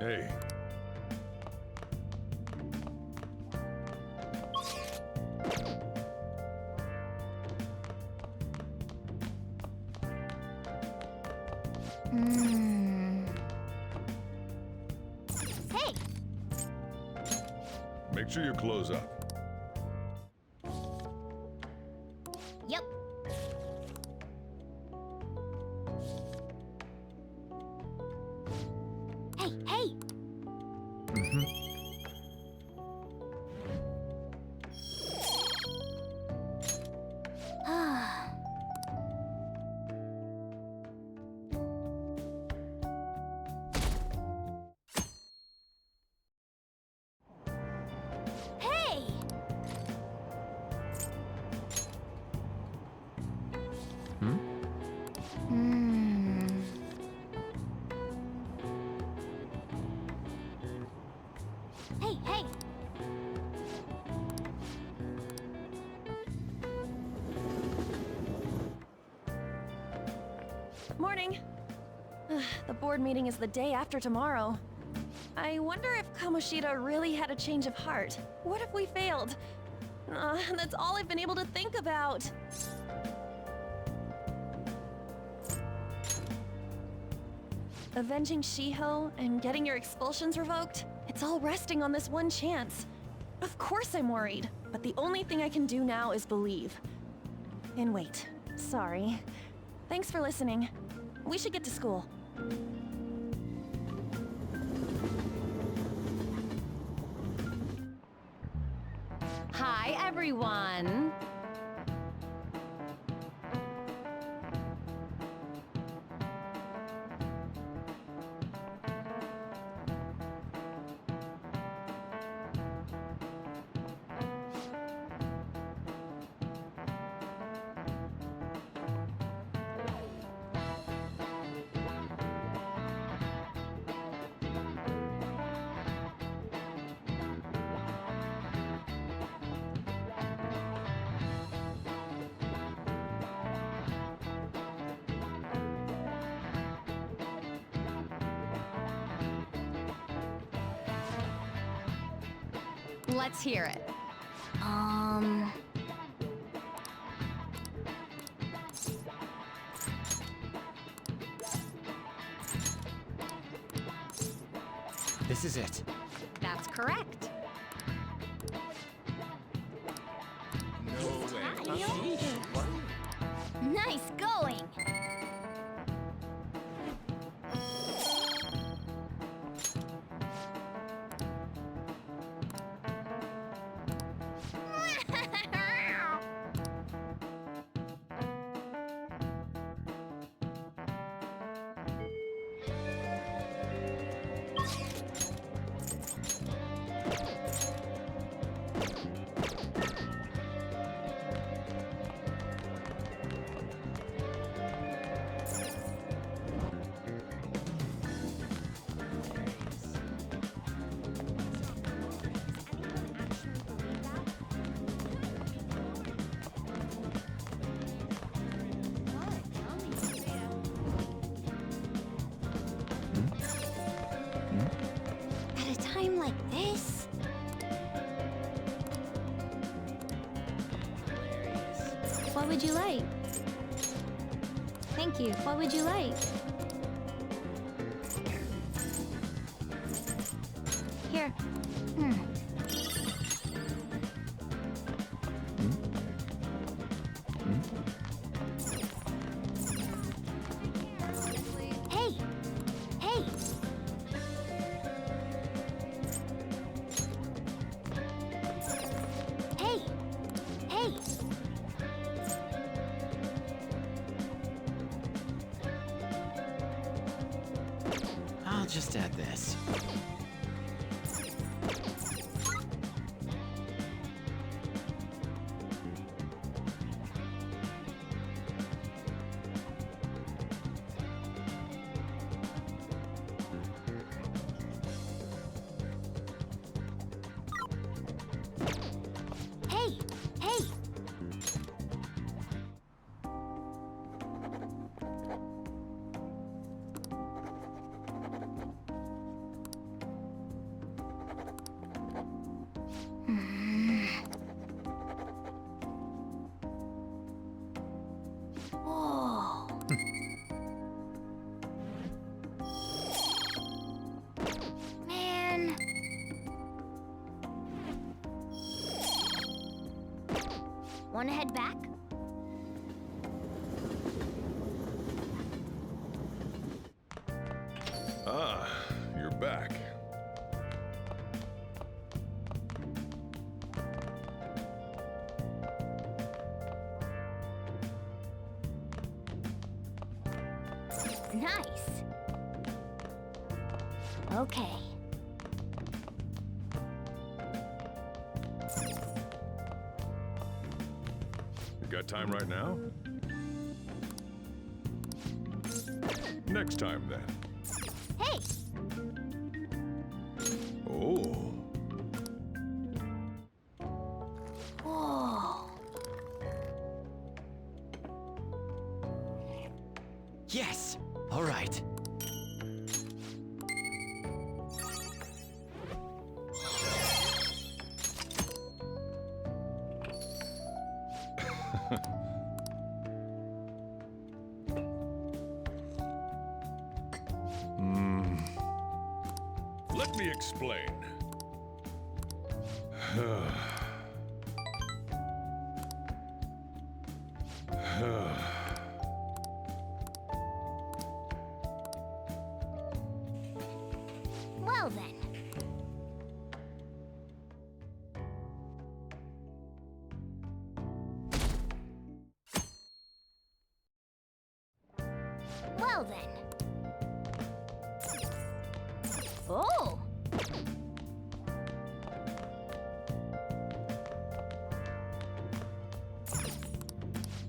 Hey. Hey! Make sure you close up. Yep. Hey, hey! Hey! Hey, hey! Morning. The board meeting is the day after tomorrow. I wonder if Kamoshida really had a change of heart. What if we failed? That's all I've been able to think about. Avenging Shiho and getting your expulsions revoked? It's all resting on this one chance. Of course I'm worried, but the only thing I can do now is believe. And wait. Sorry. Thanks for listening. We should get to school. Hi, everyone! Let's hear it. This is it. That's correct. No way. Nice going! At a time like this? What would you like? Thank you. What would you like? Here. Hey! Hey! Hey! Hey! I'll just add this. Hey! Hey! Oh. Man. Wanna head back? Ah, you're back. Nice. Okay. You got time right now? Next time, then. Hey! Oh. Whoa. Yes! All right. Let me explain. Well then. Well then. Oh!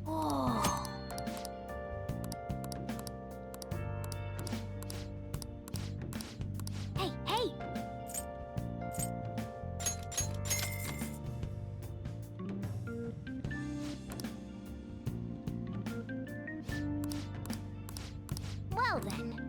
Oh. Hey, hey! Well then.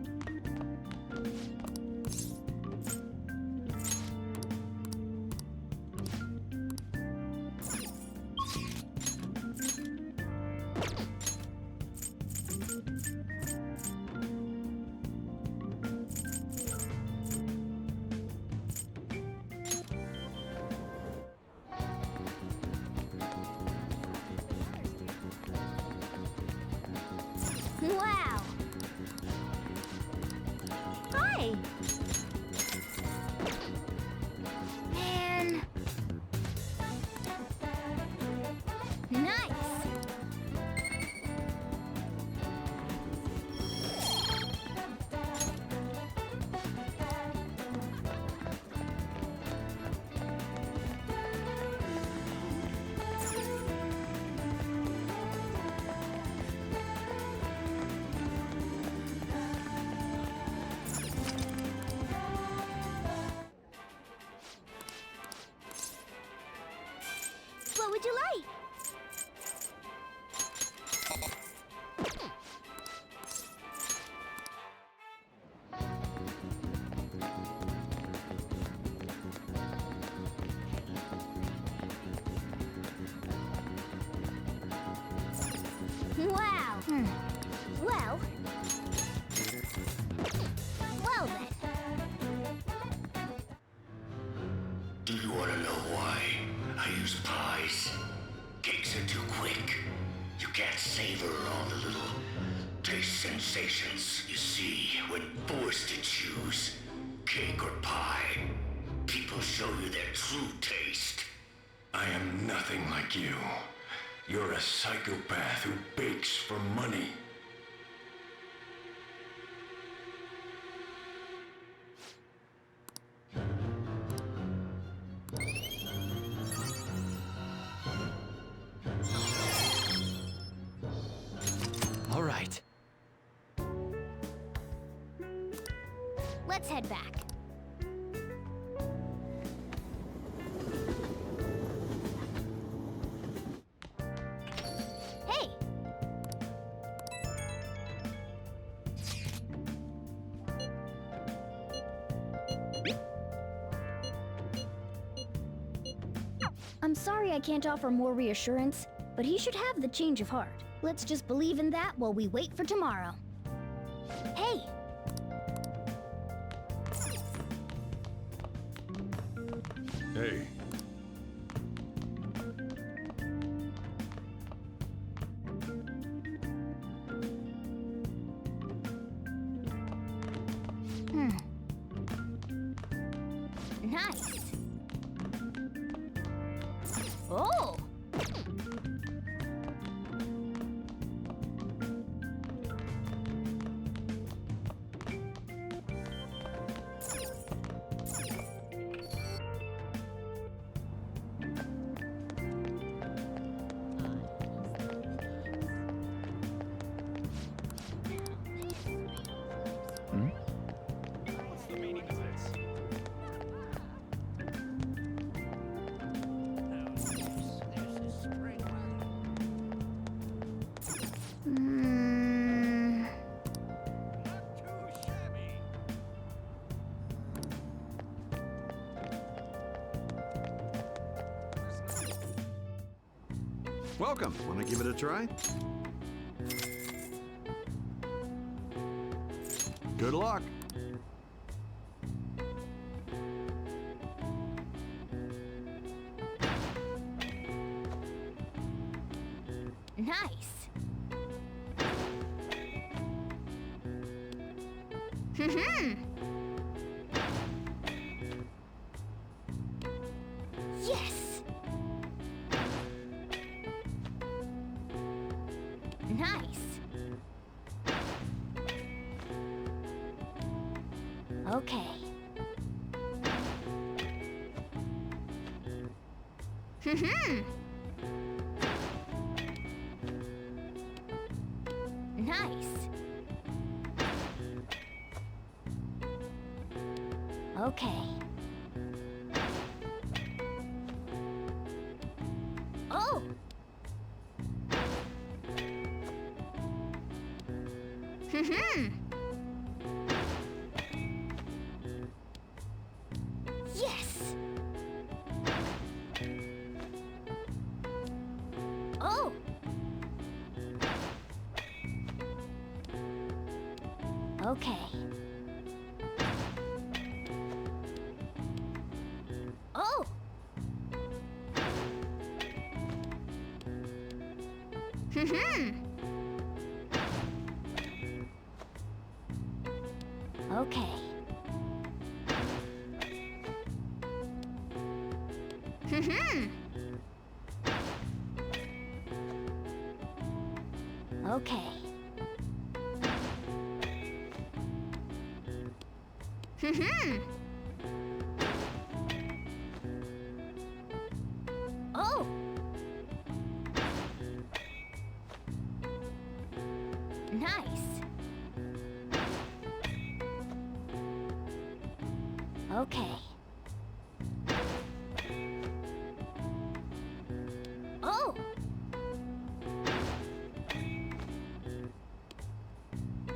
Wow! Hi! Man! Nice! What would you like? Wow. Well. Well then. Do you want to know why I use pies? Cakes are too quick. You can't savor all the little taste sensations you see when forced to choose cake or pie. People show you their true taste. I am nothing like you. You're a psychopath who bakes for money. All right. Let's head back. Hey! I'm sorry I can't offer more reassurance, but he should have the change of heart. Let's just believe in that while we wait for tomorrow. Hey! Hey, Nice. Oh! What's the meaning of this? Hmm. Welcome. Want to give it a try? Good luck. Nice. Hmm. Yes. Nice. Okay. Hmm. Nice. Okay. Oh! Hmm. Yes! Oh! Okay. Oh! Hmm. Okay. Hmm. Okay. Hmm. Oh! Nice. Okay. Oh!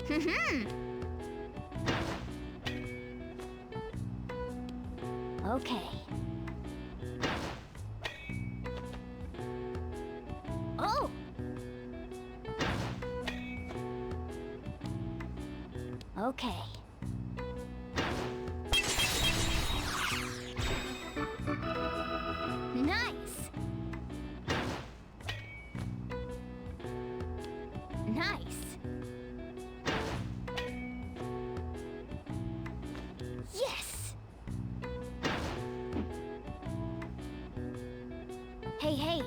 Hmm. Okay. Oh! Okay. Nice. Nice. Yes. Hey, hey.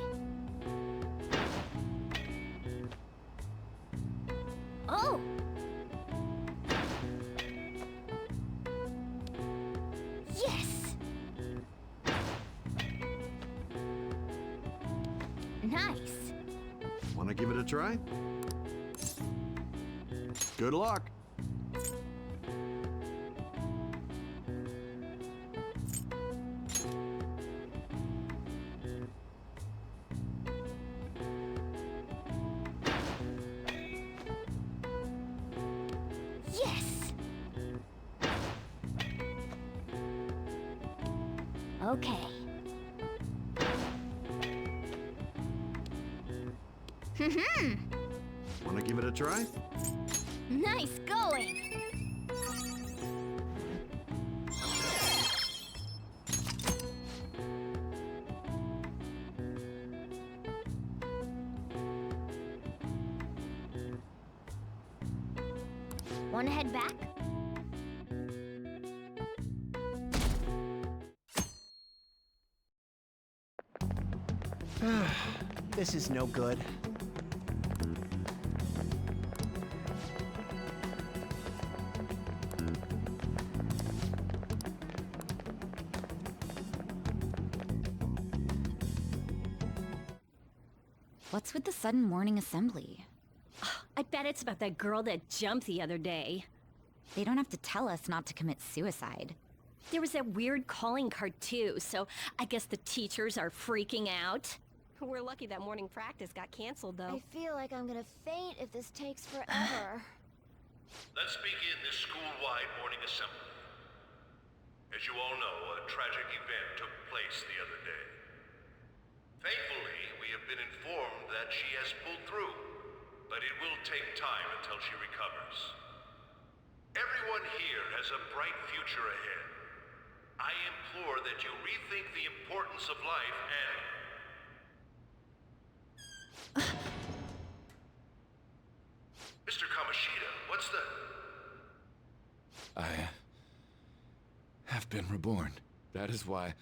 Oh. Yes. Nice. Want to give it a try? Good luck. Yes. Okay. Hmm. try? Nice going! Wanna head back? This is no good. What's with the sudden morning assembly? I bet it's about that girl that jumped the other day. They don't have to tell us not to commit suicide. There was that weird calling card too, so I guess the teachers are freaking out. We're lucky that morning practice got canceled though. I feel like I'm gonna faint if this takes forever. Let's begin this school-wide morning assembly. As you all know, a tragic event took place the other day. Thankfully, we have been informed that she has pulled through, but it will take time until she recovers. Everyone here has a bright future ahead. I implore that you rethink the importance of life and... Mr. Kamoshida, what's the... I have been reborn. That is why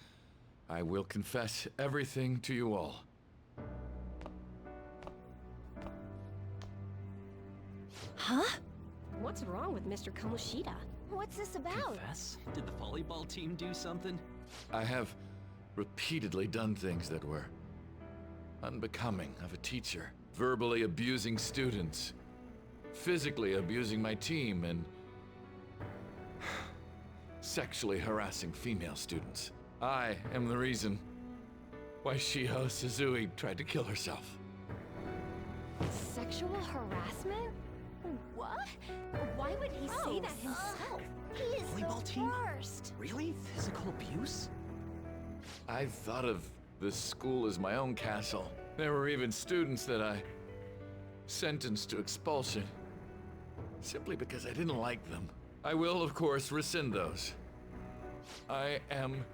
I will confess everything to you all. Huh? What's wrong with Mr. Kamoshida? What's this about? Confess? Did the volleyball team do something? I have repeatedly done things that were unbecoming of a teacher. Verbally abusing students, physically abusing my team, and sexually harassing female students. I am the reason why Shiho Suzui tried to kill herself. Sexual harassment? What? Why would he say that himself? He is Volleyball the team? worst. Really? Physical abuse? I thought of this school as my own castle. There were even students that I sentenced to expulsion, simply because I didn't like them. I will, of course, rescind those. I am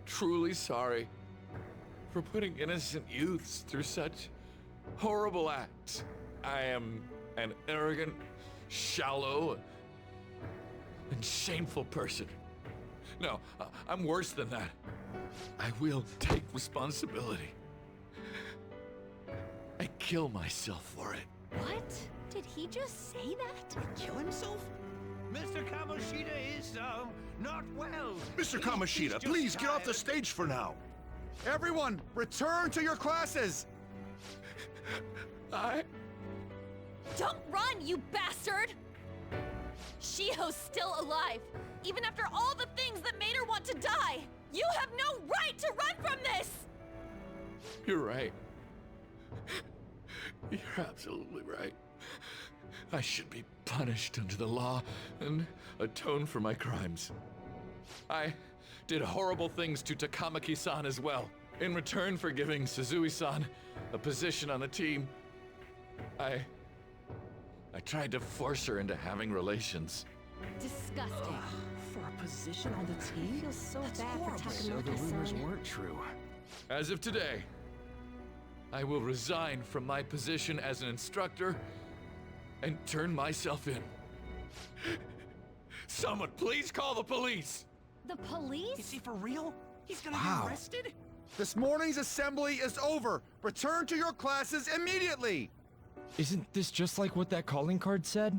truly sorry for putting innocent youths through such horrible acts. I am an arrogant, shallow, and shameful person. No, I'm worse than that. I will take responsibility. I kill myself for it. What? Did he just say that? Kill himself? Mr. Kamoshida is, not well. Mr. Kamoshida, please get off the stage for now. Everyone, return to your classes! Don't run, you bastard! Shiho's still alive, even after all the things that made her want to die! You have no right to run from this! You're right. You're absolutely right. I should be punished under the law and atone for my crimes. I did horrible things to Takamaki-san as well. In return for giving Suzui-san a position on the team, I tried to force her into having relations. Disgusting. For a position on the I team? feel so That's bad horrible. for So the rumors Takamaki-san. weren't true. As of today, I will resign from my position as an instructor and turn myself in. Someone please call the police! The police? Is he for real? He's gonna Wow. get arrested? This morning's assembly is over. Return to your classes immediately! Isn't this just like what that calling card said?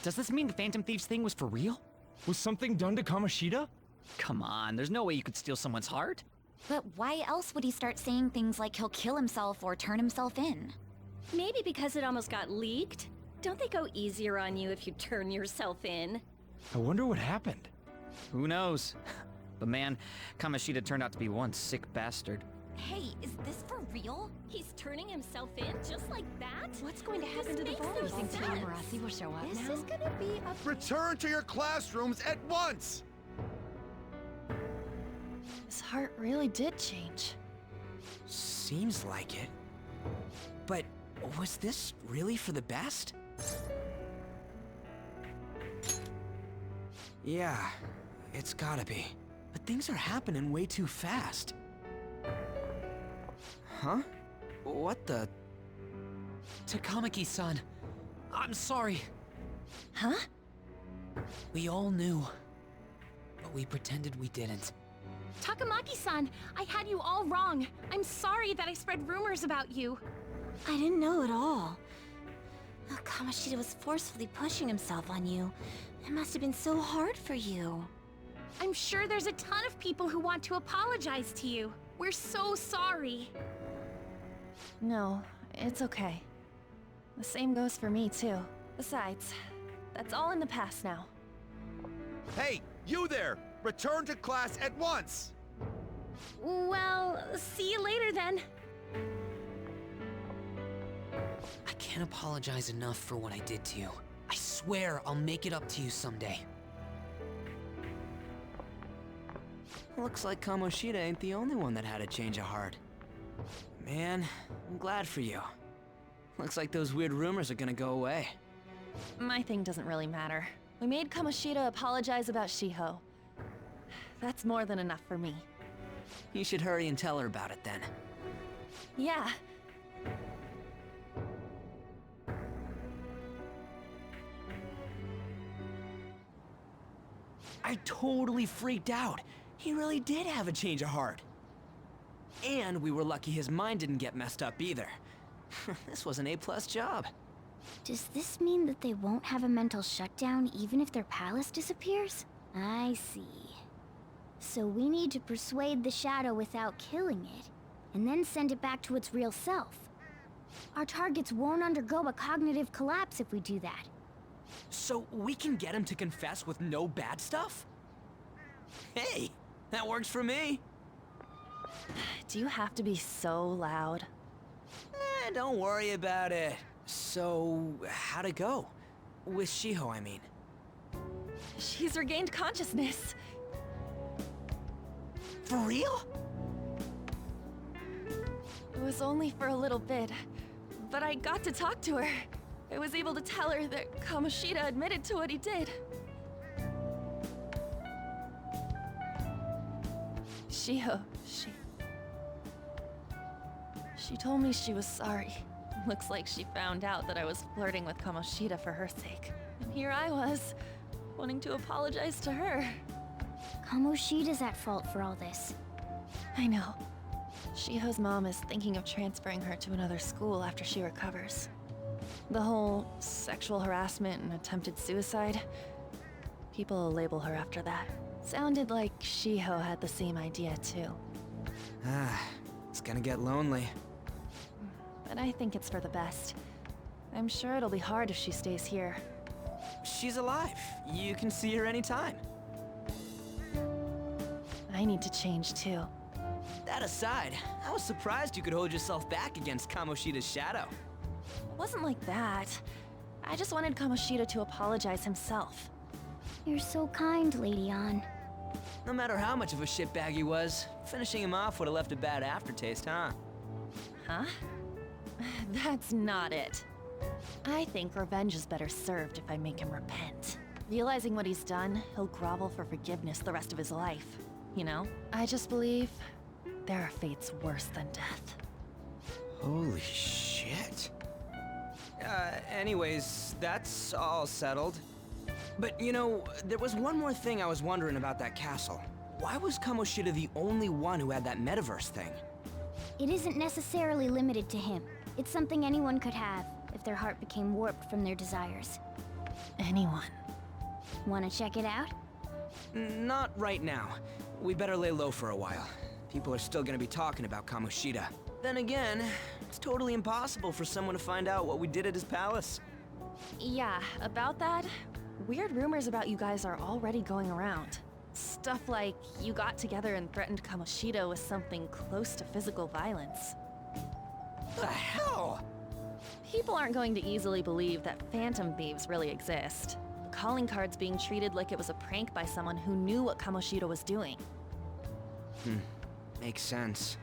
Does this mean the Phantom Thieves thing was for real? Was something done to Kamoshida? Come on, there's no way you could steal someone's heart. But why else would he start saying things like he'll kill himself or turn himself in? Maybe because it almost got leaked? Don't they go easier on you if you turn yourself in? I wonder what happened. Who knows? But man, Kamoshida turned out to be one sick bastard. Hey, is this for real? He's turning himself in just like that? What's going to happen to the makes no volleyball sense. team? Paparazzi will show up This now. is gonna be a... Return to your classrooms at once! His heart really did change. Seems like it. But was this really for the best? Yeah, it's gotta be. But things are happening way too fast. Huh? What the? Takamaki-san, I'm sorry. Huh? We all knew, but we pretended we didn't. Takamaki-san, I had you all wrong. I'm sorry that I spread rumors about you. I didn't know at all. Oh, Kamoshida was forcefully pushing himself on you. It must have been so hard for you. I'm sure there's a ton of people who want to apologize to you. We're so sorry. No, it's okay. The same goes for me, too. Besides, that's all in the past now. Hey, you there! Return to class at once! Well, see you later then. I can't apologize enough for what I did to you. I swear I'll make it up to you someday. Looks like Kamoshida ain't the only one that had a change of heart. Man, I'm glad for you. Looks like those weird rumors are gonna go away. My thing doesn't really matter. We made Kamoshida apologize about Shiho. That's more than enough for me. You should hurry and tell her about it then. Yeah. I totally freaked out. He really did have a change of heart. And we were lucky his mind didn't get messed up either. This was an A+ job. Does this mean that they won't have a mental shutdown even if their palace disappears? I see. So we need to persuade the shadow without killing it, and then send it back to its real self. Our targets won't undergo a cognitive collapse if we do that. So we can get him to confess with no bad stuff? Hey, that works for me. Do you have to be so loud? Don't worry about it. So, how'd it go? With Shiho, I mean. She's regained consciousness. For real? It was only for a little bit, but I got to talk to her. I was able to tell her that Kamoshida admitted to what he did. Shiho, She told me she was sorry. Looks like she found out that I was flirting with Kamoshida for her sake. And here I was, wanting to apologize to her. Kamoshida's at fault for all this. I know. Shiho's mom is thinking of transferring her to another school after she recovers. The whole sexual harassment and attempted suicide, people will label her after that. Sounded like Shiho had the same idea too. It's gonna get lonely. But I think it's for the best. I'm sure it'll be hard if she stays here. She's alive. You can see her anytime. I need to change too. That aside, I was surprised you could hold yourself back against Kamoshida's shadow. It wasn't like that. I just wanted Kamoshida to apologize himself. You're so kind, Lady Ann. No matter how much of a shitbag he was, finishing him off would have left a bad aftertaste, huh? Huh? That's not it. I think revenge is better served if I make him repent. Realizing what he's done, he'll grovel for forgiveness the rest of his life. You know? I just believe there are fates worse than death. Holy shit. Anyways, that's all settled. But you know, there was one more thing I was wondering about that castle. Why was Kamoshida the only one who had that metaverse thing? It isn't necessarily limited to him. It's something anyone could have, if their heart became warped from their desires. Anyone. Wanna check it out? Not right now. We better lay low for a while. People are still gonna be talking about Kamoshida. Then again, it's totally impossible for someone to find out what we did at his palace. Yeah, about that, weird rumors about you guys are already going around. Stuff like you got together and threatened Kamoshida with something close to physical violence. The hell? People aren't going to easily believe that phantom thieves really exist. The calling card's being treated like it was a prank by someone who knew what Kamoshida was doing. Makes sense.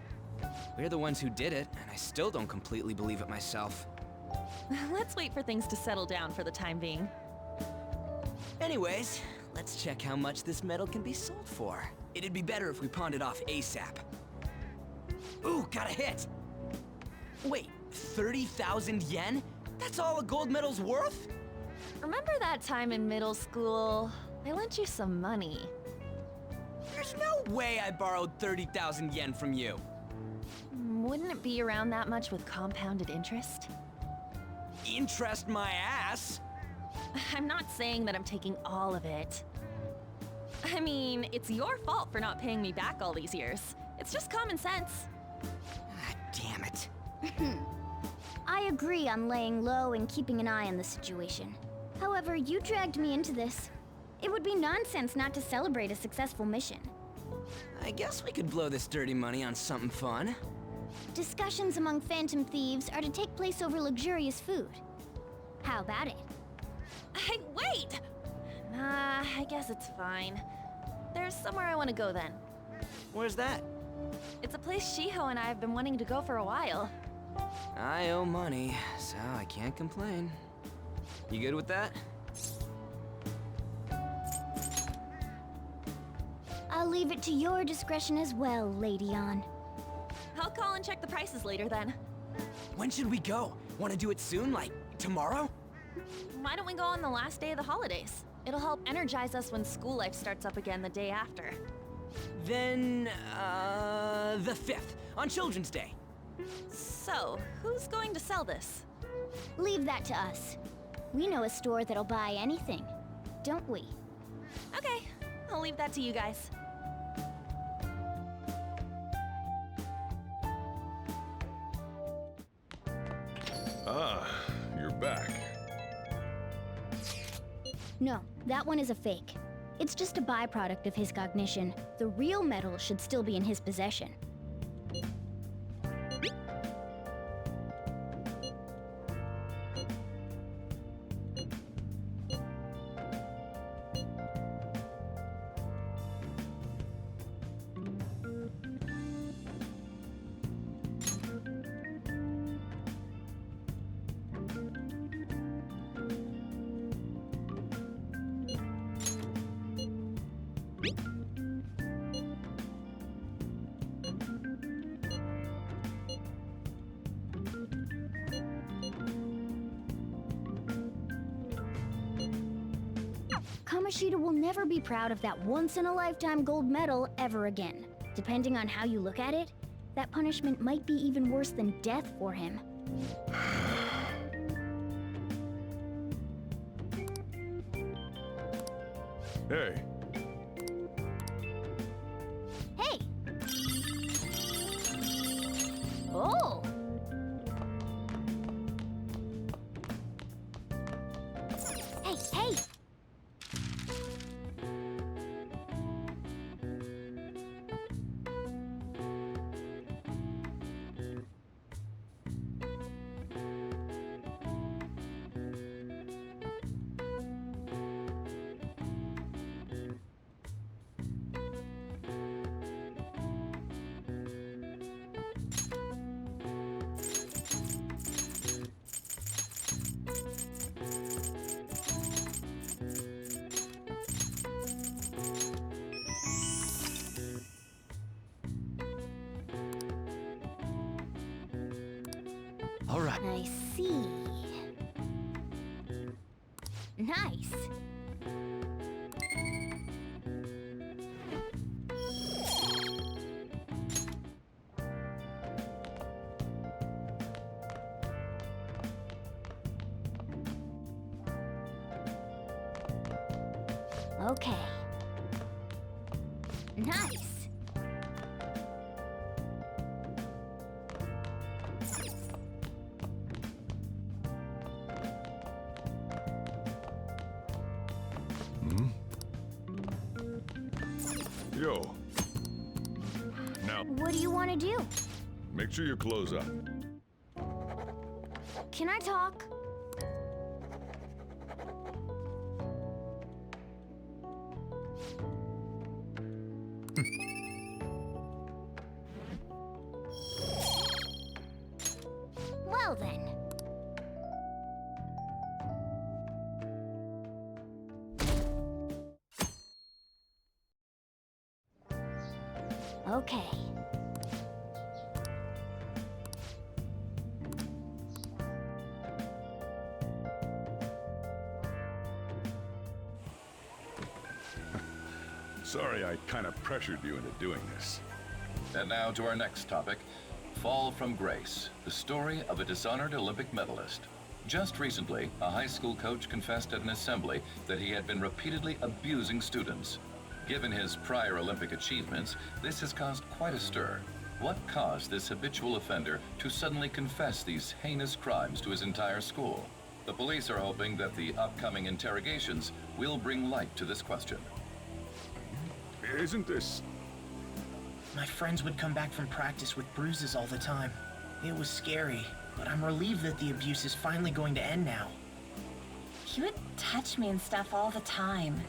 We're the ones who did it, and I still don't completely believe it myself. Let's wait for things to settle down for the time being. Anyways, let's check how much this metal can be sold for. It'd be better if we pawned it off ASAP. Ooh, got a hit! Wait, 30,000 yen? That's all a gold medal's worth? Remember that time in middle school? I lent you some money. There's no way I borrowed 30,000 yen from you. Wouldn't it be around that much with compounded interest? Interest my ass? I'm not saying that I'm taking all of it. I mean, it's your fault for not paying me back all these years. It's just common sense. Ah, damn it. I agree on laying low and keeping an eye on the situation. However, you dragged me into this. It would be nonsense not to celebrate a successful mission. I guess we could blow this dirty money on something fun. Discussions among phantom thieves are to take place over luxurious food. How about it? Hey, wait! Nah, I guess it's fine. There's somewhere I want to go then. Where's that? It's a place Shiho and I have been wanting to go for a while. I owe money, so I can't complain. You good with that? I'll leave it to your discretion as well, Lady On. I'll call and check the prices later then. When should we go? Want to do it soon, like tomorrow? Why don't we go on the last day of the holidays? It'll help energize us when school life starts up again the day after. Then, the 5th, on Children's Day. So, who's going to sell this? Leave that to us. We know a store that'll buy anything, don't we? Okay, I'll leave that to you guys. Ah, you're back. No, that one is a fake. It's just a byproduct of his cognition. The real metal should still be in his possession. Kamoshida will never be proud of that once-in-a-lifetime gold medal ever again. Depending on how you look at it, that punishment might be even worse than death for him. Hey. Hey! Oh! Hey, hey! All right. I see. Nice. Okay. Nice. Yo. Now, What do you want to do? make sure your clothes up. Can I talk? Well then. Okay. Sorry I kind of pressured you into doing this. And now to our next topic, Fall from Grace, the story of a dishonored Olympic medalist. Just recently, a high school coach confessed at an assembly that he had been repeatedly abusing students. Given his prior Olympic achievements, this has caused quite a stir. What caused this habitual offender to suddenly confess these heinous crimes to his entire school? The police are hoping that the upcoming interrogations will bring light to this question. Isn't this... My friends would come back from practice with bruises all the time. It was scary, but I'm relieved that the abuse is finally going to end now. He would touch me and stuff all the time.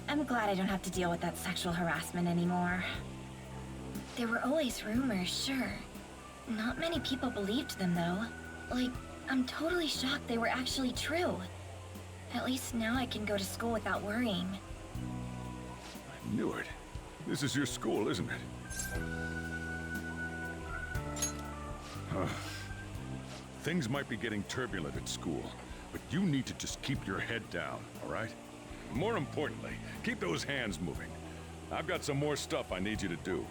I'm glad I don't have to deal with that sexual harassment anymore. There were always rumors, sure. Not many people believed them, though. Like, I'm totally shocked they were actually true. At least now I can go to school without worrying. I knew it. This is your school, isn't it? Things might be getting turbulent at school, but you need to just keep your head down, all right? More importantly, keep those hands moving. I've got some more stuff I need you to do.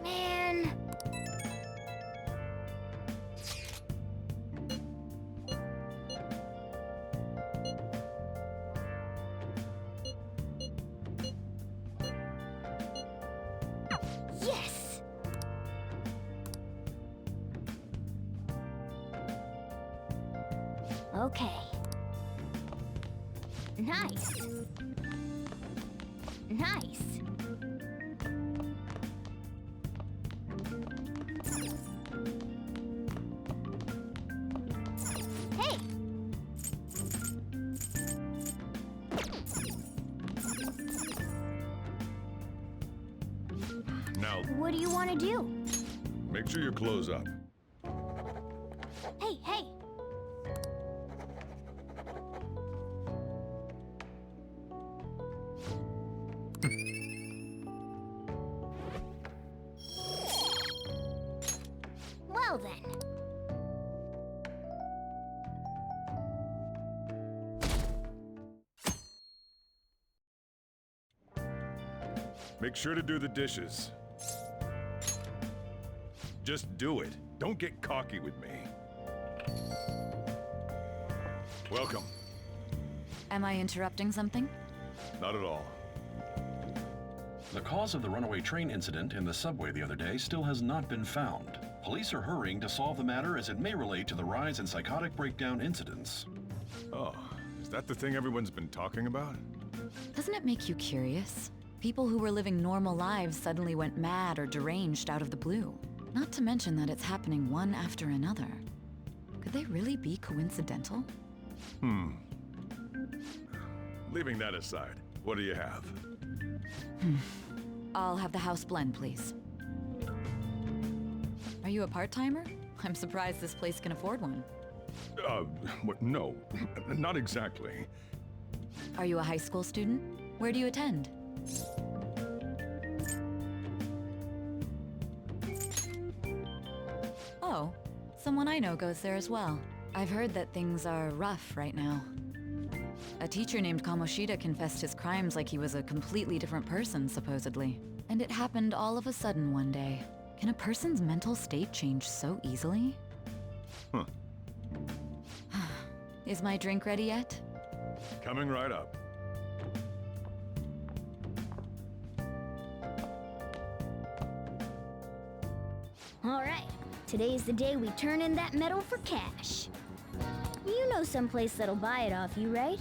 Man. Yes! Okay. Nice. Nice. Hey! Now, What do you want to do? make sure you close up. Hey, hey! Well then. Make sure to do the dishes. Just do it. Don't get cocky with me. Welcome. Am I interrupting something? Not at all. The cause of the runaway train incident in the subway the other day still has not been found. Police are hurrying to solve the matter as it may relate to the rise in psychotic breakdown incidents. Oh, is that the thing everyone's been talking about? Doesn't it make you curious? People who were living normal lives suddenly went mad or deranged out of the blue. Not to mention that it's happening one after another. Could they really be coincidental? Leaving that aside, what do you have? I'll have the house blend, please. Are you a part-timer? I'm surprised this place can afford one. No, not exactly. Are you a high school student? Where do you attend? Oh, someone I know goes there as well. I've heard that things are rough right now. A teacher named Kamoshida confessed his crimes like he was a completely different person, supposedly. And it happened all of a sudden one day. Can a person's mental state change so easily? Huh. Is my drink ready yet? Coming right up. All right. Today's the day we turn in that medal for cash. You know someplace that'll buy it off you, right?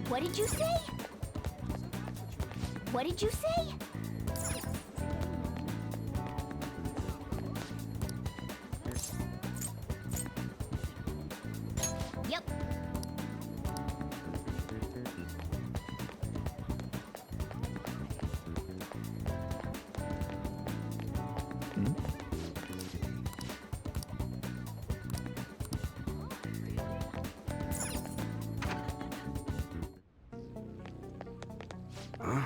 What did you say? What did you say? Yep. Huh?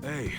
Hey.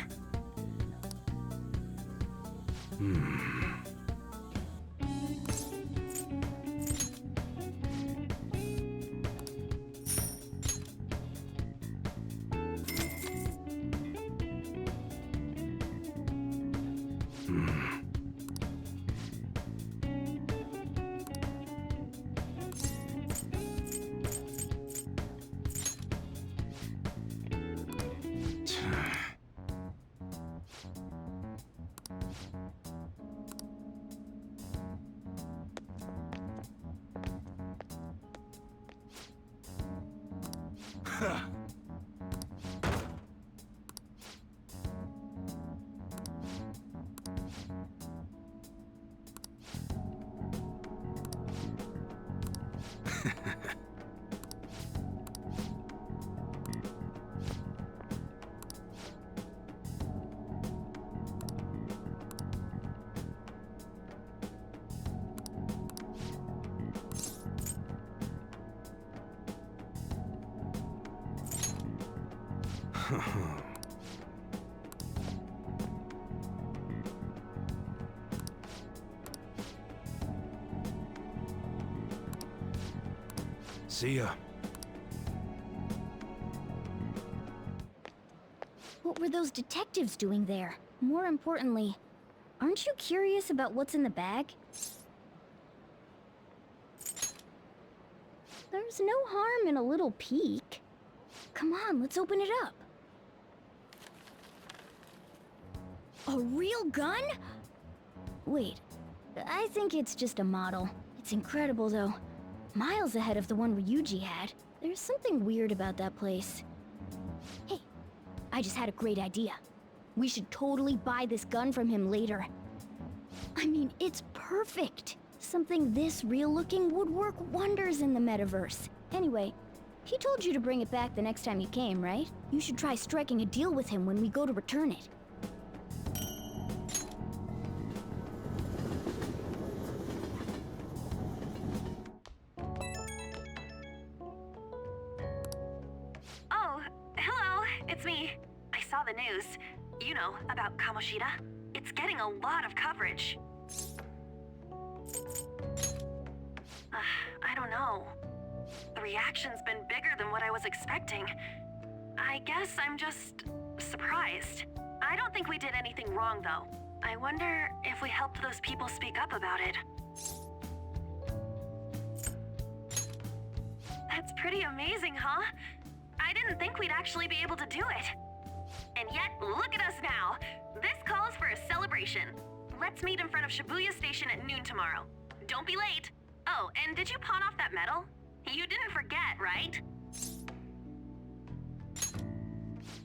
See ya. What were those detectives doing there? More importantly, aren't you curious about what's in the bag? There's no harm in a little peek. Come on, let's open it up. A real gun? Wait, I think it's just a model. It's incredible, though. Miles ahead of the one Ryuji had. There's something weird about that place. Hey, I just had a great idea. We should totally buy this gun from him later. I mean, it's perfect. Something this real-looking would work wonders in the metaverse. Anyway, he told you to bring it back the next time you came, right? You should try striking a deal with him when we go to return it. Oh, hello, it's me. I saw the news. You know, about Kamoshida. It's getting a lot of coverage. I don't know. The reaction's been bigger than what I was expecting. I guess I'm just surprised. I don't think we did anything wrong, though. I wonder if we helped those people speak up about it. That's pretty amazing, huh? I didn't think we'd actually be able to do it. And yet, look at us now. This calls for a celebration. Let's meet in front of Shibuya Station at noon tomorrow. Don't be late. Oh, and did you pawn off that medal? You didn't forget, right?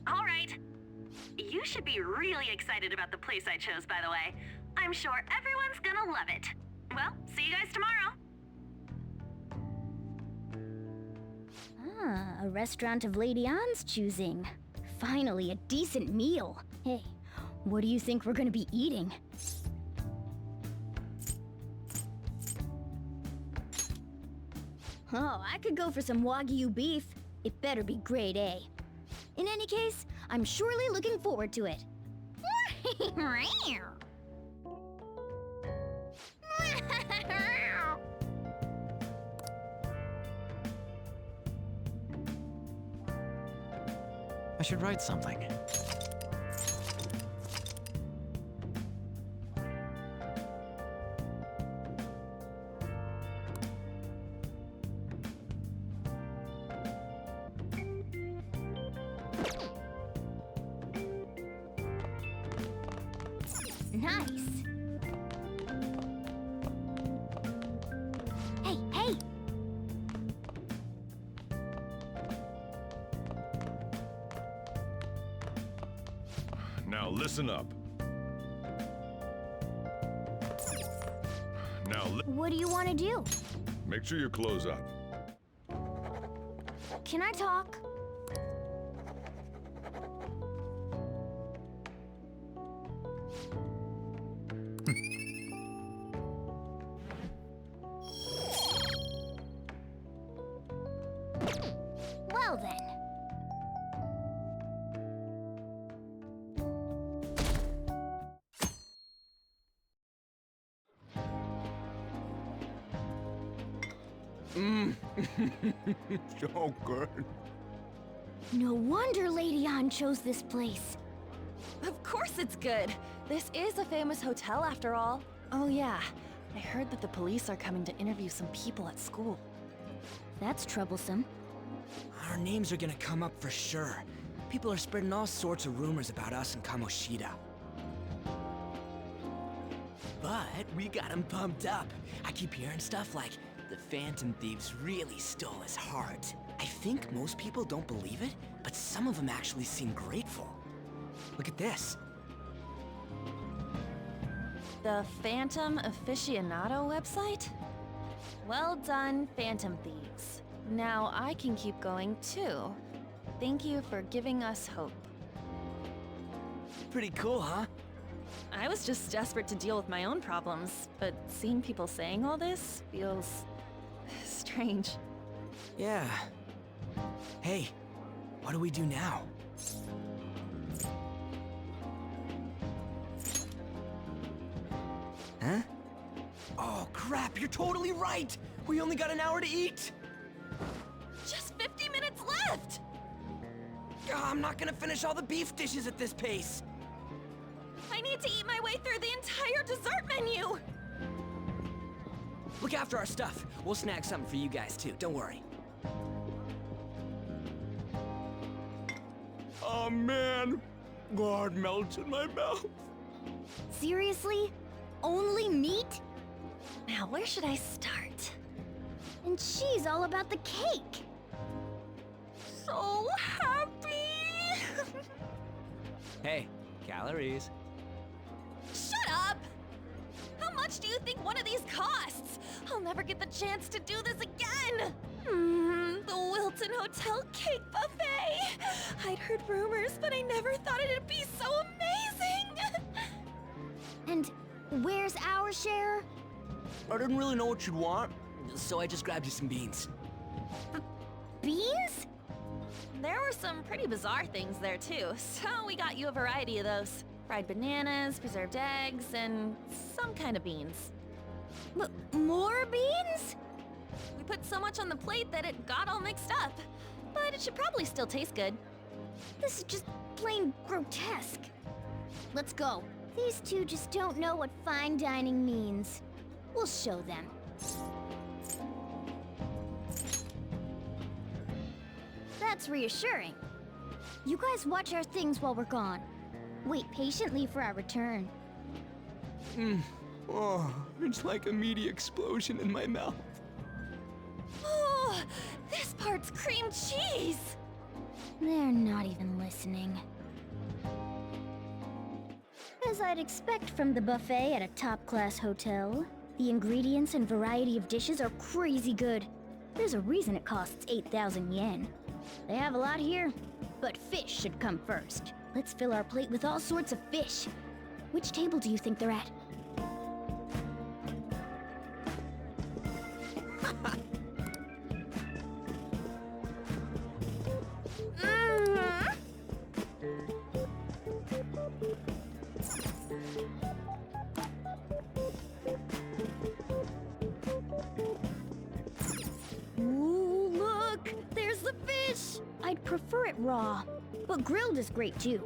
All right. You should be really excited about the place I chose, by the way. I'm sure everyone's gonna love it. Well, see you guys tomorrow. Ah, a restaurant of Lady Ann's choosing. Finally, a decent meal. Hey, what do you think we're gonna be eating? Oh, I could go for some Wagyu beef. It better be grade A. In any case, I'm surely looking forward to it. I should write something. Nice. listen up. What do you want to do? Make sure your clothes up. Can I talk? Well then. So good. No wonder Lady An chose this place. Of course it's good. This is a famous hotel after all. Oh yeah, I heard that the police are coming to interview some people at school. That's troublesome. Our names are gonna come up for sure. People are spreading all sorts of rumors about us and Kamoshida. But we got him pumped up. I keep hearing stuff like, the Phantom Thieves really stole his heart. I think most people don't believe it, but some of them actually seem grateful. Look at this. The Phantom Aficionado website? Well done, Phantom Thieves. Now I can keep going too. Thank you for giving us hope. Pretty cool, huh? I was just desperate to deal with my own problems, but seeing people saying all this feels strange. Yeah. Hey, what do we do now? Huh? Oh crap, you're totally right! We only got an hour to eat! Just 50 minutes left! I'm not gonna finish all the beef dishes at this pace! I need to eat my way through the entire dessert menu! Look after our stuff. We'll snag something for you guys too, don't worry. Oh man, God melts in my mouth. Seriously? Only meat? Now where should I start? And she's all about the cake. So happy! Hey, calories. Shut up! How much do you think one of these costs? I'll never get the chance to do this again! The Wilton Hotel Cake Buffet! I'd heard rumors, but I never thought it'd be so amazing! And where's our share? I didn't really know what you'd want, so I just grabbed you some beans. Beans? There were some pretty bizarre things there too, so we got you a variety of those. Fried bananas, preserved eggs, and some kind of beans. More beans? We put so much on the plate that it got all mixed up. But it should probably still taste good. This is just plain grotesque. Let's go. These two just don't know what fine dining means. We'll show them. That's reassuring. You guys watch our things while we're gone. Wait patiently for our return. Oh, it's like a meaty explosion in my mouth. Oh, this part's cream cheese! They're not even listening. As I'd expect from the buffet at a top-class hotel, the ingredients and variety of dishes are crazy good. There's a reason it costs 8,000 yen. They have a lot here, but fish should come first. Let's fill our plate with all sorts of fish. Which table do you think they're at? Ooh, look! There's the fish! I'd prefer it raw, but grilled is great too.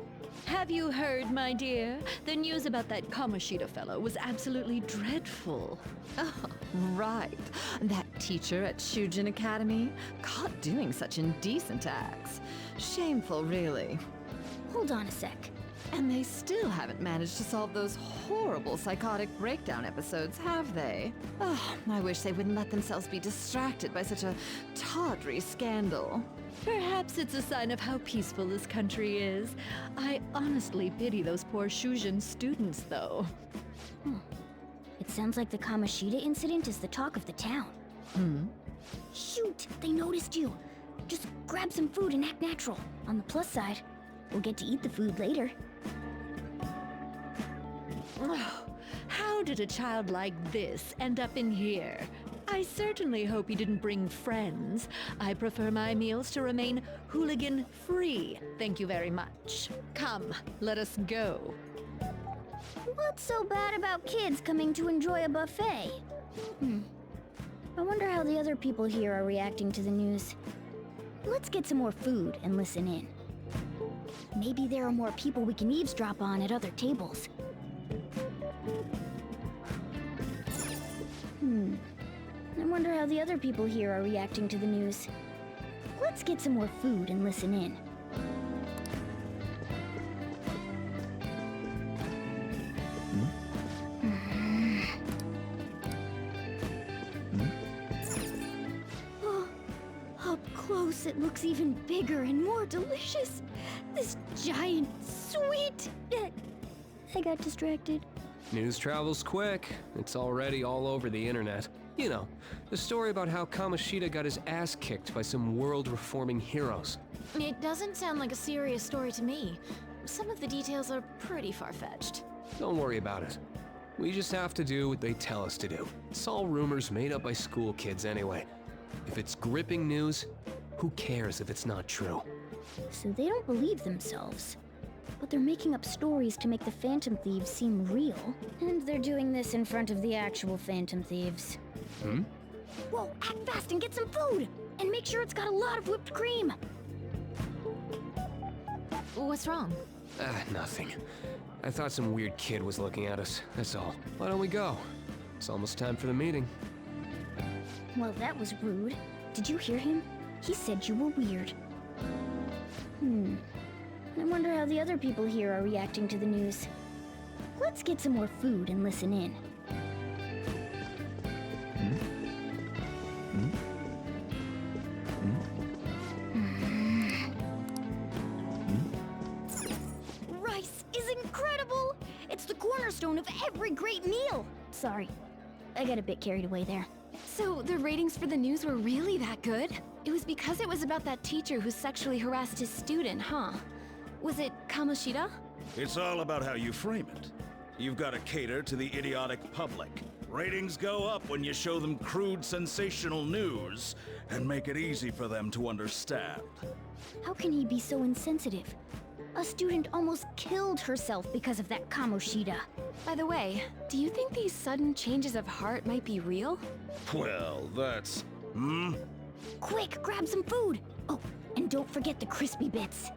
Have you heard, my dear? The news about that Kamoshida fellow was absolutely dreadful. Oh, right. That teacher at Shujin Academy? Caught doing such indecent acts. Shameful, really. Hold on a sec. And they still haven't managed to solve those horrible psychotic breakdown episodes, have they? Oh, I wish they wouldn't let themselves be distracted by such a tawdry scandal. Perhaps it's a sign of how peaceful this country is. I honestly pity those poor Shujin students, though. It sounds like the Kamoshida incident is the talk of the town. Shoot! They noticed you! Just grab some food and act natural. On the plus side, we'll get to eat the food later. Oh, how did a child like this end up in here? I certainly hope he didn't bring friends. I prefer my meals to remain hooligan-free. Thank you very much. Come, let us go. What's so bad about kids coming to enjoy a buffet? I wonder how the other people here are reacting to the news. Let's get some more food and listen in. Maybe there are more people we can eavesdrop on at other tables. I wonder how the other people here are reacting to the news. Let's get some more food and listen in. Oh, up close it looks even bigger and more delicious. This giant sweet... I got distracted. News travels quick. It's already all over the internet. You know, the story about how Kamoshida got his ass kicked by some world-reforming heroes. It doesn't sound like a serious story to me. Some of the details are pretty far-fetched. Don't worry about it. We just have to do what they tell us to do. It's all rumors made up by school kids anyway. If it's gripping news, who cares if it's not true? So they don't believe themselves. But they're making up stories to make the Phantom Thieves seem real. And they're doing this in front of the actual Phantom Thieves. Whoa, act fast and get some food! And make sure it's got a lot of whipped cream! What's wrong? Nothing. I thought some weird kid was looking at us, that's all. Why don't we go? It's almost time for the meeting. Well, that was rude. Did you hear him? He said you were weird. I wonder how the other people here are reacting to the news. Let's get some more food and listen in. Rice is incredible! It's the cornerstone of every great meal! Sorry, I got a bit carried away there. So the ratings for the news were really that good? It was because it was about that teacher who sexually harassed his student, huh? Was it Kamoshida? It's all about how you frame it. You've got to cater to the idiotic public. Ratings go up when you show them crude, sensational news and make it easy for them to understand. How can he be so insensitive? A student almost killed herself because of that Kamoshida. By the way, do you think these sudden changes of heart might be real? Well, that's... Quick, grab some food! Oh, and don't forget the crispy bits.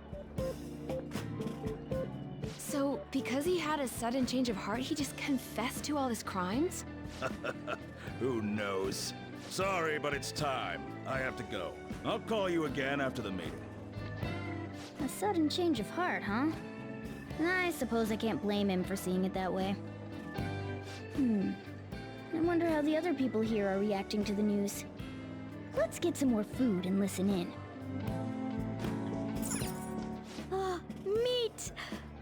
So, because he had a sudden change of heart, he just confessed to all his crimes? Who knows? Sorry, but it's time. I have to go. I'll call you again after the meeting. A sudden change of heart, huh? I suppose I can't blame him for seeing it that way. I wonder how the other people here are reacting to the news. Let's get some more food and listen in. Meat!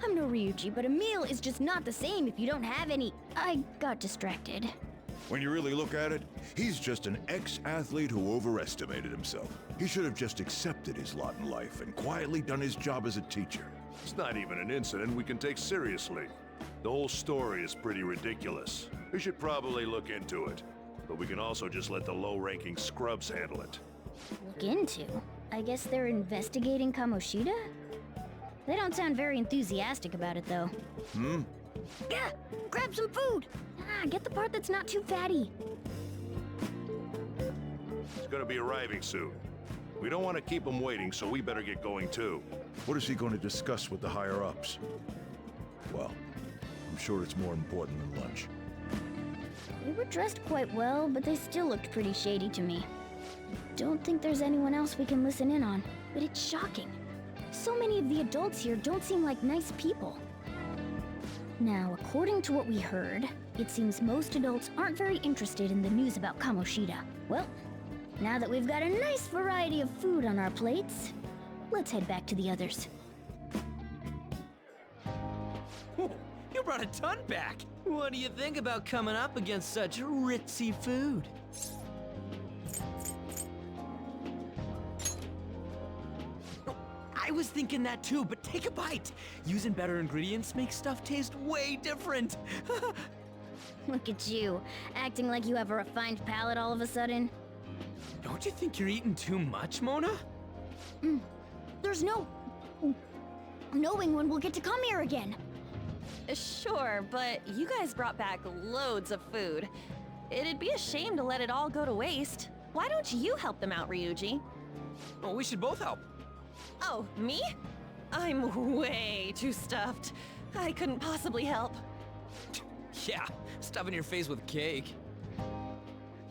I'm no Ryuji, but a meal is just not the same if you don't have any... I got distracted. When you really look at it, he's just an ex-athlete who overestimated himself. He should have just accepted his lot in life and quietly done his job as a teacher. It's not even an incident we can take seriously. The whole story is pretty ridiculous. We should probably look into it. But we can also just let the low-ranking scrubs handle it. Look into? I guess they're investigating Kamoshida? They don't sound very enthusiastic about it, though. Gah! Grab some food! Get the part that's not too fatty. He's gonna be arriving soon. We don't want to keep him waiting, so we better get going too. What is he going to discuss with the higher-ups? Well, I'm sure it's more important than lunch. They were dressed quite well, but they still looked pretty shady to me. I don't think there's anyone else we can listen in on, but it's shocking. So many of the adults here don't seem like nice people. Now, according to what we heard, it seems most adults aren't very interested in the news about Kamoshida. Well, now that we've got a nice variety of food on our plates, let's head back to the others. You brought a ton back! What do you think about coming up against such ritzy food? I was thinking that too, but take a bite. Using better ingredients makes stuff taste way different. Look at you, acting like you have a refined palate all of a sudden. Don't you think you're eating too much, Mona? There's no knowing when we'll get to come here again. Sure, but you guys brought back loads of food. It'd be a shame to let it all go to waste. Why don't you help them out, Ryuji? Well, we should both help. Oh, me? I'm way too stuffed. I couldn't possibly help. Yeah, stuffing your face with cake.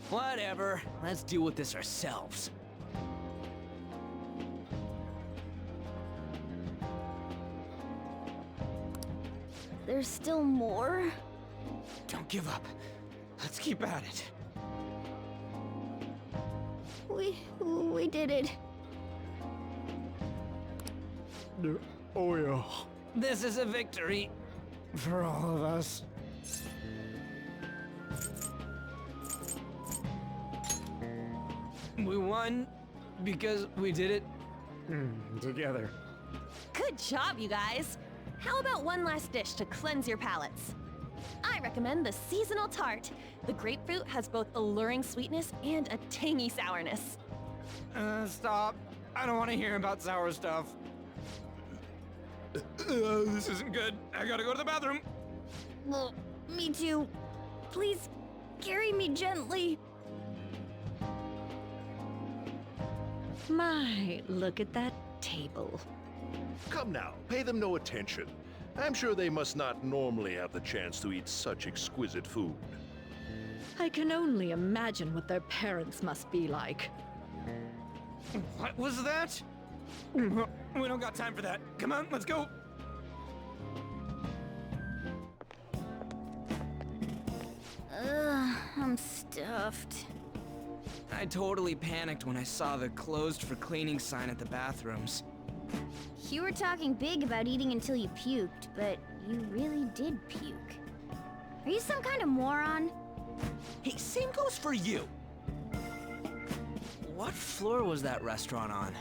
Whatever, let's deal with this ourselves. There's still more? Don't give up. Let's keep at it. We did it. Oh yeah. This is a victory. For all of us. We won because we did it Together. Good job, you guys. How about one last dish to cleanse your palates? I recommend the seasonal tart. The grapefruit has both alluring sweetness and a tangy sourness. Stop. I don't want to hear about sour stuff. This isn't good. I gotta go to the bathroom. Well, me too. Please, carry me gently. My, look at that table. Come now, pay them no attention. I'm sure they must not normally have the chance to eat such exquisite food. I can only imagine what their parents must be like. What was that? We don't got time for that. Come on, let's go. I'm stuffed. I totally panicked when I saw the closed for cleaning sign at the bathrooms. You were talking big about eating until you puked, but you really did puke. Are you some kind of moron? Hey, same goes for you. What floor was that restaurant on?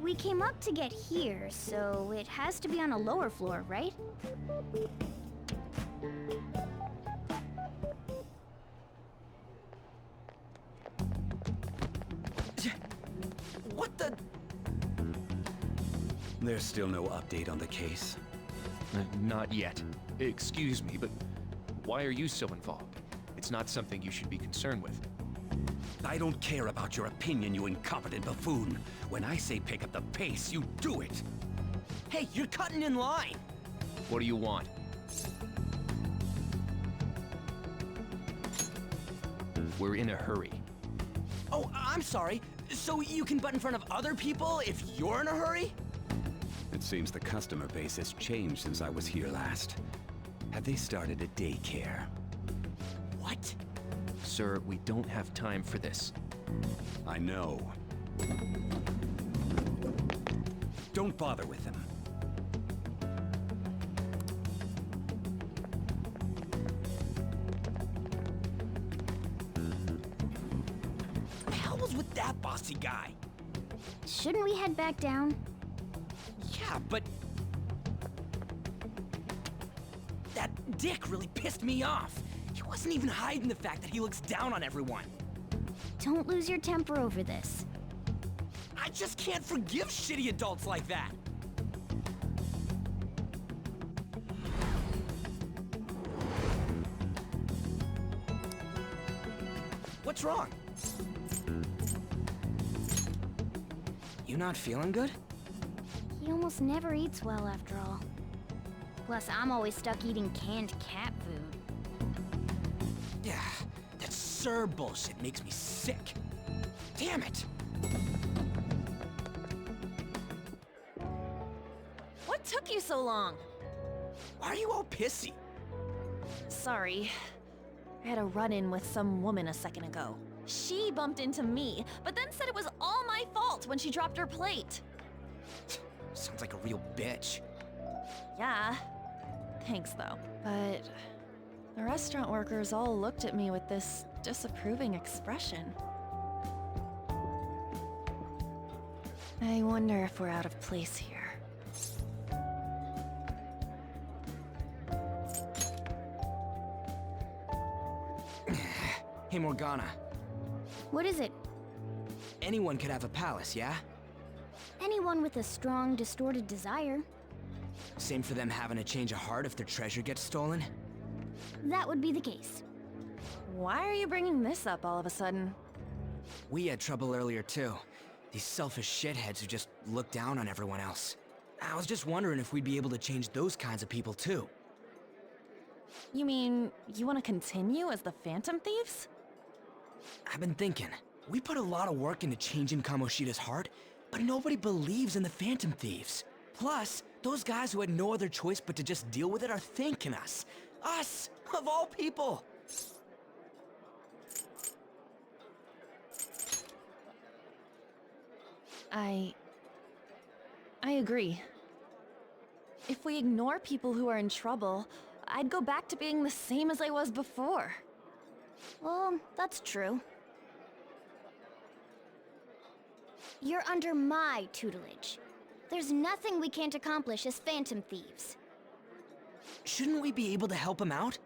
We came up to get here, so it has to be on a lower floor, right? What the? There's still no update on the case. Not yet. Excuse me, but why are you so involved? It's not something you should be concerned with. I don't care about your opinion, you incompetent buffoon. When I say pick up the pace, you do it. Hey, you're cutting in line. What do you want? We're in a hurry. Oh, I'm sorry. So you can butt in front of other people if you're in a hurry? It seems the customer base has changed since I was here last. Have they started a daycare? What? Sir, we don't have time for this. I know. Don't bother with them. The hell was with that bossy guy? Shouldn't we head back down? Yeah, but... that dick really pissed me off. He wasn't even hiding the fact that he looks down on everyone. Don't lose your temper over this. I just can't forgive shitty adults like that. What's wrong? You not feeling good? He almost never eats well after all. Plus, I'm always stuck eating canned cat food. Yeah, that Sir bullshit makes me sick. Damn it! What took you so long? Why are you all pissy? Sorry. I had a run-in with some woman a second ago. She bumped into me, but then said it was all my fault when she dropped her plate. Sounds like a real bitch. Yeah. Thanks, though. But the restaurant workers all looked at me with this disapproving expression. I wonder if we're out of place here. Hey, Morgana. What is it? Anyone could have a palace, yeah? Anyone with a strong, distorted desire. Same for them having a change of heart if their treasure gets stolen? That would be the case. Why are you bringing this up all of a sudden? We had trouble earlier, too. These selfish shitheads who just look down on everyone else. I was just wondering if we'd be able to change those kinds of people, too. You mean, you want to continue as the Phantom Thieves? I've been thinking. We put a lot of work into changing Kamoshida's heart, but nobody believes in the Phantom Thieves. Plus, those guys who had no other choice but to just deal with it are thanking us. Us, of all people! I agree. If we ignore people who are in trouble, I'd go back to being the same as I was before. Well, that's true. You're under my tutelage. There's nothing we can't accomplish as Phantom Thieves. Shouldn't we be able to help him out?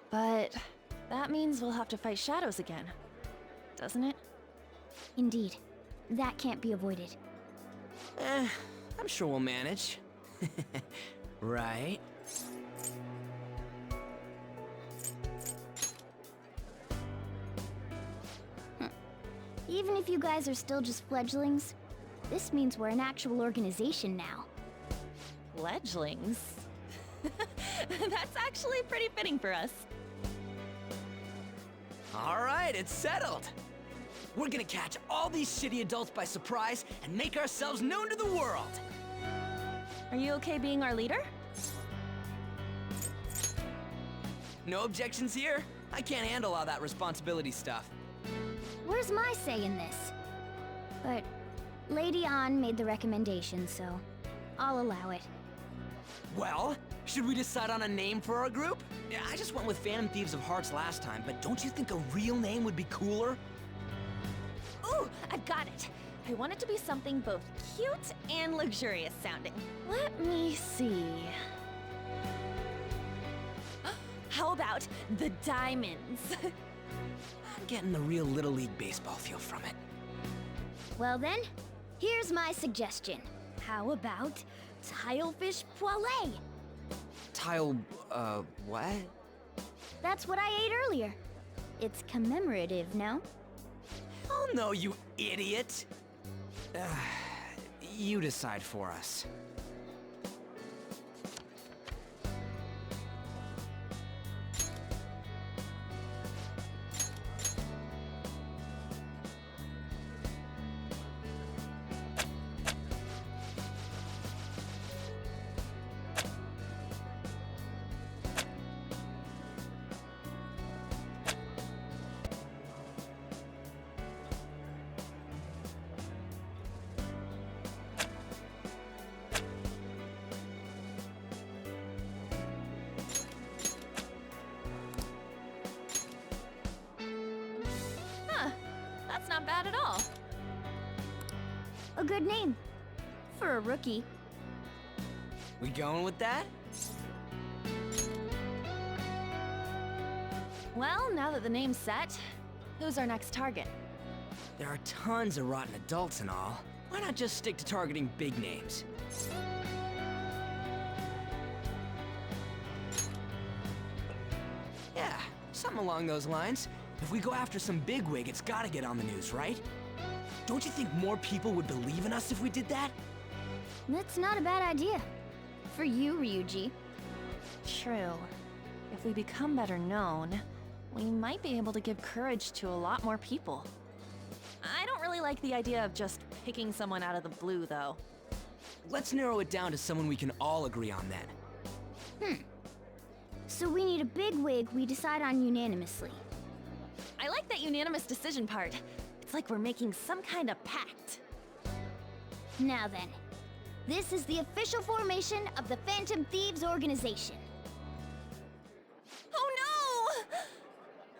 But that means we'll have to fight shadows again, doesn't it? Indeed. That can't be avoided. I'm sure we'll manage. Right? Even if you guys are still just fledglings, this means we're an actual organization now. Fledglings? That's actually pretty fitting for us. All right, it's settled. We're gonna catch all these shitty adults by surprise and make ourselves known to the world. Are you okay being our leader? No objections here? I can't handle all that responsibility stuff. Where's my say in this? But Lady An made the recommendation, so I'll allow it. Well, should we decide on a name for our group? Yeah, I just went with Phantom Thieves of Hearts last time, but don't you think a real name would be cooler? Ooh, I've got it. I want it to be something both cute and luxurious sounding. Let me see. How about the Diamonds? I'm getting the real Little League Baseball feel from it. Well then, here's my suggestion. How about Tilefish Poêlée? What? That's what I ate earlier. It's commemorative, no? Oh no, you idiot! You decide for us. That's not bad at all. A good name. For a rookie. We going with that? Well, now that the name's set, who's our next target? There are tons of rotten adults and all. Why not just stick to targeting big names? Yeah, something along those lines. If we go after some bigwig, it's gotta get on the news, right? Don't you think more people would believe in us if we did that? That's not a bad idea. For you, Ryuji. True. If we become better known, we might be able to give courage to a lot more people. I don't really like the idea of just picking someone out of the blue, though. Let's narrow it down to someone we can all agree on then. So we need a bigwig we decide on unanimously. I like that unanimous decision part. It's like we're making some kind of pact. Now then, this is the official formation of the Phantom Thieves organization. Oh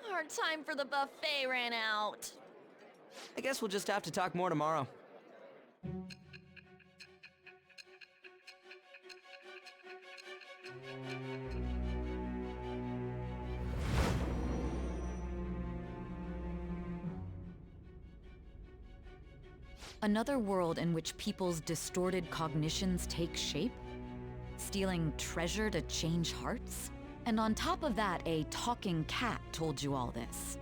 no! Our time for the buffet ran out. I guess we'll just have to talk more tomorrow. Another world in which people's distorted cognitions take shape? Stealing treasure to change hearts? And on top of that, a talking cat told you all this.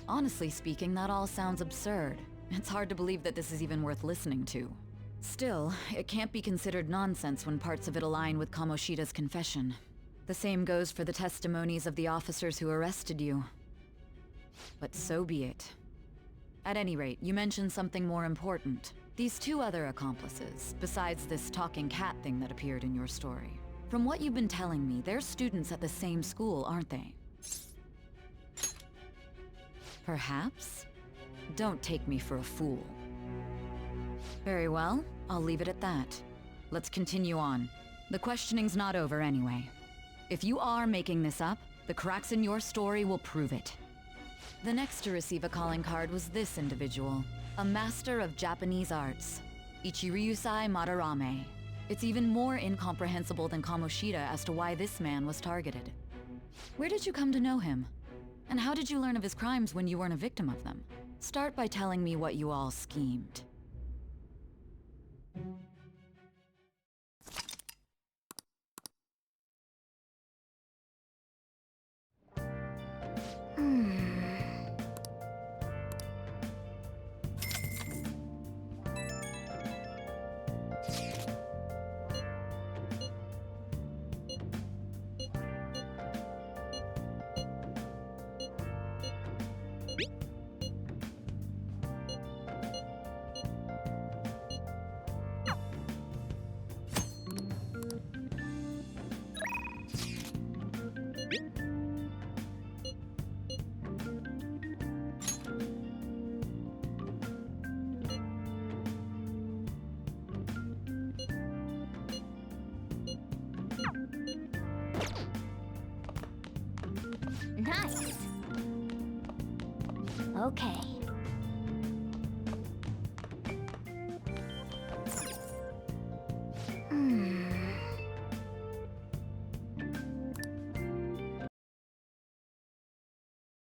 Honestly speaking, that all sounds absurd. It's hard to believe that this is even worth listening to. Still, it can't be considered nonsense when parts of it align with Kamoshida's confession. The same goes for the testimonies of the officers who arrested you. But so be it. At any rate, you mentioned something more important. These two other accomplices, besides this talking cat thing that appeared in your story. From what you've been telling me, they're students at the same school, aren't they? Perhaps? Don't take me for a fool. Very well, I'll leave it at that. Let's continue on. The questioning's not over anyway. If you are making this up, the cracks in your story will prove it. The next to receive a calling card was this individual, a master of Japanese arts, Ichiryusai Madarame. It's even more incomprehensible than Kamoshida as to why this man was targeted. Where did you come to know him? And how did you learn of his crimes when you weren't a victim of them? Start by telling me what you all schemed. Nice. Okay.